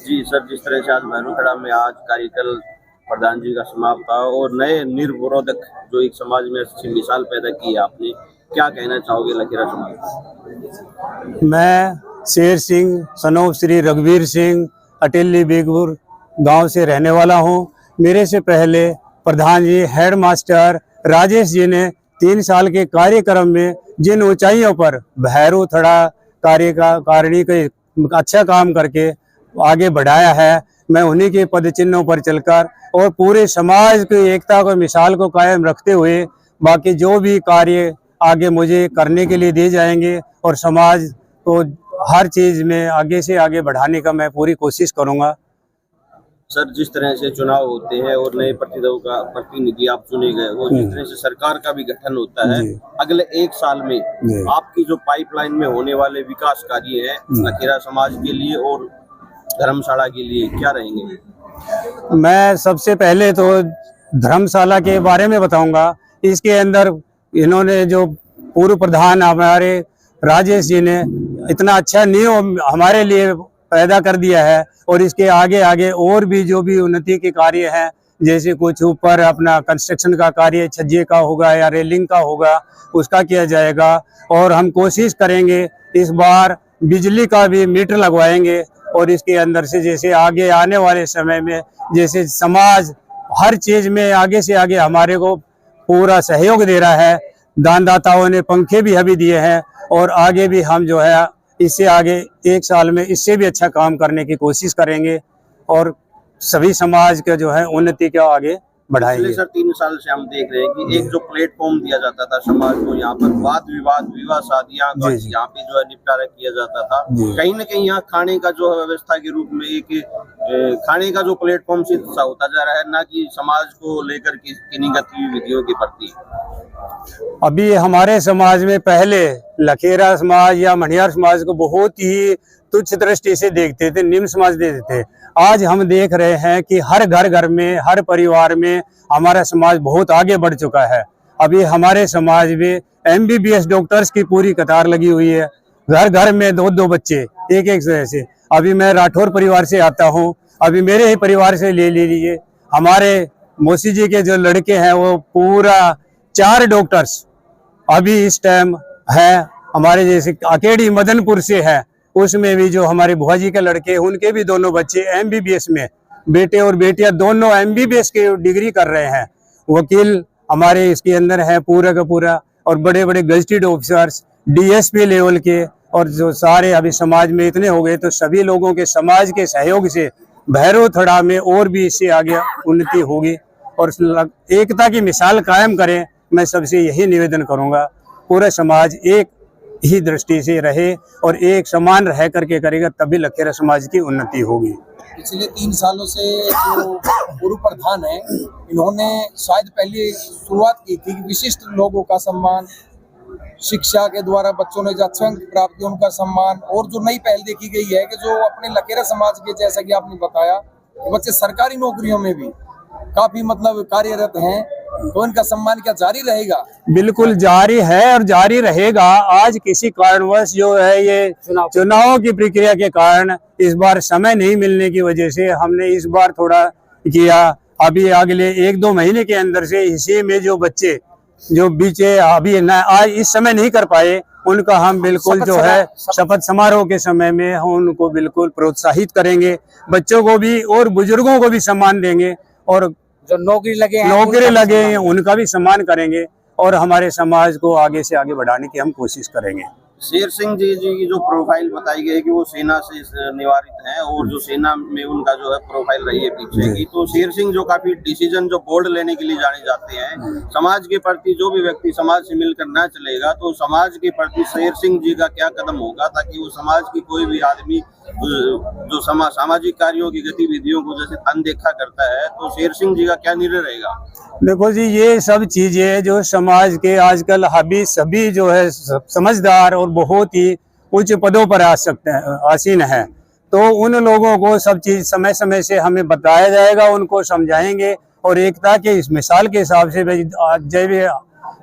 जी sir, जिस तरह से आज भैरूखड़ा में आज कार्यकाल प्रधान जी का समाप्त था और नए निर्विरोधक जो एक समाज में अच्छी मिसाल पैदा की है आपने, क्या कहना चाहोगे लखेरा समाज? मैं शेर सिंह सनोफ श्री रघुवीर सिंह अटेली बेगपुर गांव से रहने वाला हूं। मेरे से पहले प्रधान जी हेड मास्टर राजेश जी ने 3 साल के कार्यक्रम में जिन ऊंचाइयों पर भैरूखड़ा कारिणी के अच्छा काम करके आगे बढ़ाया है, मैं उन्हीं के पद चिन्हों पर चलकर और पूरे समाज की एकता को मिसाल को कायम रखते हुए बाकी जो भी कार्य आगे मुझे करने के लिए दिए जाएंगे और समाज को हर चीज में आगे से आगे बढ़ाने का मैं पूरी कोशिश करूंगा। सर, जिस तरह से चुनाव होते हैं और नए प्रतिनिधि आप चुने गए, वो जिस तरह से सरकार का भी गठन होता है, अगले 1 साल में आपकी जो पाइपलाइन में होने वाले विकास कार्य हैं लखेरा समाज के लिए और धर्मशाला के लिए क्या रहेंगे? मैं सबसे पहले तो धर्मशाला के बारे में बताऊंगा। इसके अंदर इन्होंने जो पूर्व प्रधान हमारे राजेश जी ने इतना अच्छा नियम हमारे लिए पैदा कर दिया है और इसके आगे आगे और भी जो भी उन्नति के कार्य हैं, जैसे कुछ ऊपर अपना कंस्ट्रक्शन का कार्य छज्जे का होगा या रेलिंग का होगा, उसका किया जाएगा। और हम कोशिश करेंगे इस बार बिजली का भी मीटर लगवाएंगे और इसके अंदर से जैसे आगे आने वाले समय में जैसे समाज हर चीज में आगे से आगे हमारे को पूरा सहयोग दे रहा है, दानदाताओं ने पंखे भी अभी दिए हैं और आगे भी हम जो है इससे आगे 1 साल में इससे भी अच्छा काम करने की कोशिश करेंगे और सभी समाज का जो है उन्नति को आगे बढ़ाएंगे। सर, 3 साल से हम देख रहे हैं कि एक जो प्लेटफॉर्म दिया जाता था समाज को, यहाँ पर वाद विवाद विवाह शादियां यहाँ पे जो है निपटारा किया जाता था, कहीं न कहीं यहाँ खाने का जो है व्यवस्था के रूप में एक खाने का जो प्लेटफॉर्म सिद्ध सा होता जा रहा है, ना कि समाज को लेकर किन्हीं गतिविधियों के प्रति। अभी हमारे समाज में पहले लखेरा समाज या मनिहार समाज को बहुत ही तुच्छ दृष्टि से देखते थे, निम्न समाज देखते थे। आज हम देख रहे हैं कि हर घर में हर परिवार में हमारा समाज बहुत आगे बढ़ चुका है। अभी हमारे समाज में MBBS डॉक्टर्स की पूरी कतार लगी हुई है, घर में 2-2 बच्चे एक से। अभी मैं राठौर परिवार से आता हूँ, अभी मेरे ही परिवार से ले लीजिए, हमारे मौसी जी के जो लड़के हैं वो पूरा 4 डॉक्टर्स अभी इस टाइम है। हमारे जैसे अकेडी मदनपुर से है, उसमें भी जो हमारे बुआ जी के लड़के उनके भी दोनों बच्चे MBBS में, बेटे और बेटियां दोनों MBBS की डिग्री कर रहे हैं। वकील हमारे इसके अंदर है पूरा का पूरा और बड़े बड़े गजटेड ऑफिसर्स DSP लेवल के, और जो सारे अभी समाज में इतने हो गए, तो सभी लोगों के समाज के सहयोग से भैरूखड़ा में और भी इससे आगे उन्नति होगी और एकता की मिसाल कायम करें। मैं सबसे यही निवेदन करूंगा, पूरा समाज एक ही दृष्टि से रहे और एक समान रह करके करेगा, तभी लखेरा समाज की उन्नति होगी। पिछले 3 सालों से जो पूर्व प्रधान है, इन्होंने शायद पहले शुरुआत की थी कि विशिष्ट लोगों का सम्मान, शिक्षा के द्वारा बच्चों ने जो अच्छे अंक प्राप्त किए उनका सम्मान, और जो नई पहल देखी गई है कि जो अपने लखेरा समाज के, जैसा कि आपने बताया, बच्चे सरकारी नौकरियों में भी काफी मतलब कार्यरत हैं, तो इनका सम्मान क्या जारी रहेगा? बिल्कुल जारी है और जारी रहेगा। आज किसी कारणवश जो है ये चुनाव की प्रक्रिया के कारण इस बार समय नहीं मिलने की वजह से हमने इस बार थोड़ा किया। अभी अगले 1-2 महीने के अंदर से इसी में जो बच्चे जो बीचे अभी आज इस समय नहीं कर पाए, उनका हम बिल्कुल जो है शपथ समारोह के समय में हम उनको बिल्कुल प्रोत्साहित करेंगे। बच्चों को भी और बुजुर्गों को भी सम्मान देंगे और जो नौकरी लगे हैं उनका भी सम्मान करेंगे और हमारे समाज को आगे से आगे बढ़ाने की हम कोशिश करेंगे। शेर सिंह जी की जो प्रोफाइल बताई गई है कि वो सेना से निवारित हैं और जो सेना में उनका जो है प्रोफाइल रही है पीछे की, तो शेर सिंह जो काफी डिसीजन जो बोर्ड लेने के लिए जाने जाते हैं, समाज के प्रति जो भी व्यक्ति समाज से मिलकर ना चलेगा, तो समाज के प्रति शेर सिंह जी का क्या कदम होगा ताकि वो समाज की कोई भी आदमी जो सामाजिक कार्यों की गतिविधियों को जैसे अनदेखा करता है, तो शेर सिंह जी का क्या निर्णय रहेगा? देखो जी, ये सब चीजें जो समाज के आजकल अभी सभी जो है समझदार और बहुत ही उच्च पदों पर आसीन है, तो उन लोगों को सब चीज समय समय से हमें बताया जाएगा, उनको समझाएंगे और एकता के इस मिसाल के हिसाब से जब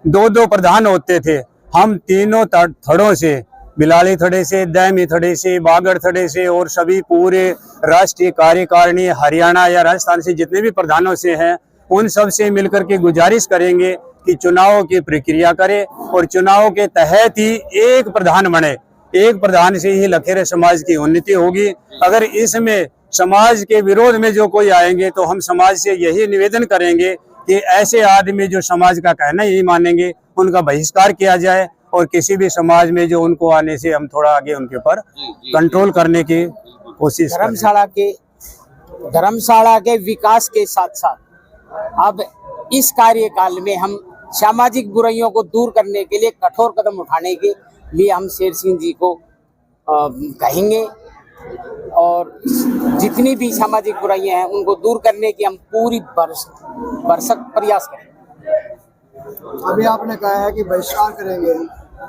2-2 प्रधान होते थे, हम तीनों थड़ों से बिलाली थड़े से, दैमी थड़े से, बागड़ थड़े से और सभी पूरे राष्ट्रीय कार्यकारिणी हरियाणा या राजस्थान से जितने भी प्रधानों से हैं, उन सब से मिलकर के गुजारिश करेंगे कि चुनाव की प्रक्रिया करें और चुनाव के तहत ही एक प्रधान बने। एक प्रधान से ही लखेरा समाज की उन्नति होगी। अगर इसमें समाज के विरोध में जो कोई आएंगे तो हम समाज से यही निवेदन करेंगे कि ऐसे आदमी जो समाज का कहना यही मानेंगे, उनका बहिष्कार किया जाए और किसी भी समाज में जो उनको आने से हम थोड़ा आगे उनके ऊपर कंट्रोल करने की कोशिश करें। धर्मशाला के विकास के साथ साथ अब इस कार्यकाल में हम सामाजिक बुराइयों को दूर करने के लिए कठोर कदम उठाने के लिए हम शेर सिंह जी को कहेंगे और जितनी भी सामाजिक बुराइयां हैं उनको दूर करने की हम पूरी भरसक प्रयास करेंगे। अभी आपने कहा है कि बहिष्कार करेंगे,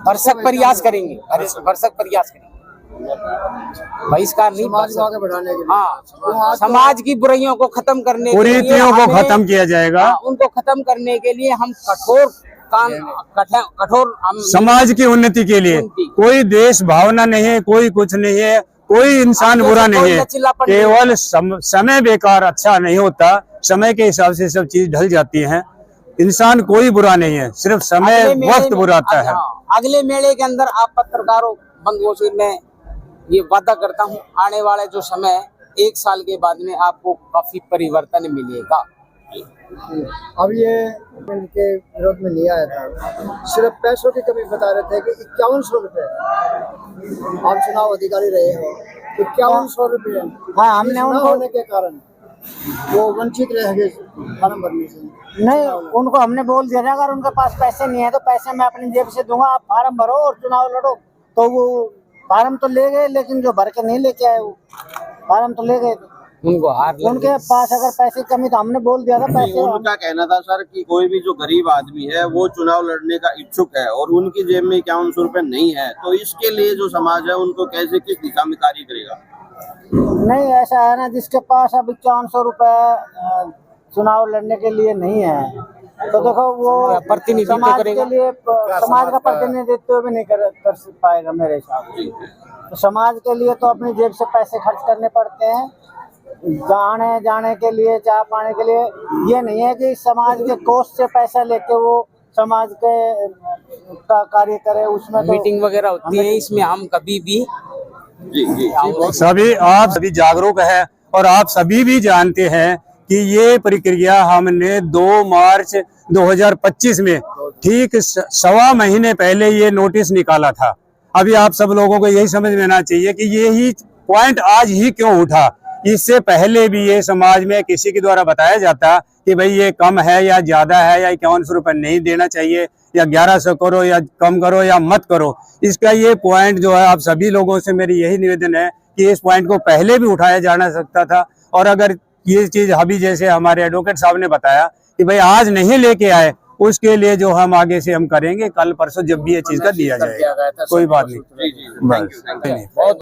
भरसक प्रयास करेंगे, भरसक प्रयास करेंगे, बहिष्कार नहीं, समाज को आगे बढ़ाने के लिए। हाँ, समाज की बुराइयों को खत्म करने के लिए कुरीतियों को खत्म किया जाएगा। उनको खत्म करने के लिए हम कठोर हम समाज की उन्नति के लिए कोई देश भावना नहीं है, कोई कुछ नहीं है, कोई इंसान बुरा नहीं है, केवल समय बेकार अच्छा नहीं होता, समय के हिसाब से सब चीज ढल जाती है। इंसान कोई बुरा नहीं है, सिर्फ समय वक्त बुराता है। अगले मेले के अंदर आप पत्रकारों बंगोशी में ये वादा करता हूँ, आने वाले जो समय 1 साल के बाद में आपको काफी परिवर्तन मिलेगा। अब ये इनके विरोध में नहीं आया था, सिर्फ पैसों की कमी बता रहे थे कि 5100 रुपए आप चुनाव अधिकारी रहे हो, 5100 रुपए हाँ, हमने न उनको होने के कारण वो वंचित रह गए फार्म भरने से। नहीं, उनको हमने बोल दिया था अगर उनके पास पैसे नहीं है तो पैसे मैं अपनी जेब से दूंगा, आप फार्म भरो और चुनाव लड़ो। तो वो फार्म तो ले गए, लेकिन जो भर के नहीं लेके आए वो फार्म तो ले गए। उनको हार उनके पास अगर पैसे कमी तो हमने बोल दिया था पैसे। उनका कहना था सर कि कोई भी जो गरीब आदमी है वो चुनाव लड़ने का इच्छुक है और उनकी जेब में 5100 रुपए नहीं है, तो इसके लिए जो समाज है उनको कैसे किस दिशा में कार्य करेगा? नहीं, ऐसा है ना, जिसके पास अब 5100 रुपए चुनाव लड़ने के लिए नहीं है तो देखो वो प्रतिनिधित्व समाज करेगा के लिए, समाज का प्रतिनिधित्व भी नहीं कर पाएगा मेरे हिसाब से। तो समाज के लिए तो अपनी जेब से पैसे खर्च करने पड़ते हैं, जाने के लिए, चाय पाने के लिए। ये नहीं है कि समाज के कोष से पैसा लेके वो समाज के का कार्य करे। उसमें तो मीटिंग वगैरह होती है, इसमें हम कभी भी सभी आप सभी जागरूक है और आप सभी भी जानते हैं कि ये प्रक्रिया हमने 2 मार्च 2025 में ठीक 1.25 महीने पहले ये नोटिस निकाला था। अभी आप सब लोगों को यही समझ में आना चाहिए कि यही पॉइंट आज ही क्यों उठा। इससे पहले भी ये समाज में किसी के द्वारा बताया जाता कि भाई ये कम है या ज्यादा है या 5100 रुपये नहीं देना चाहिए या 1100 करो या कम करो या मत करो। इसका ये पॉइंट जो है, आप सभी लोगों से मेरी यही निवेदन है कि इस पॉइंट को पहले भी उठाया जाना सकता था। और अगर ये चीज अभी जैसे हमारे एडवोकेट साहब ने बताया कि भाई आज नहीं लेके आए, उसके लिए जो हम आगे से हम करेंगे, कल परसों जब भी ये चीज का दिया जाएगा, कोई बात नहीं। Thank you.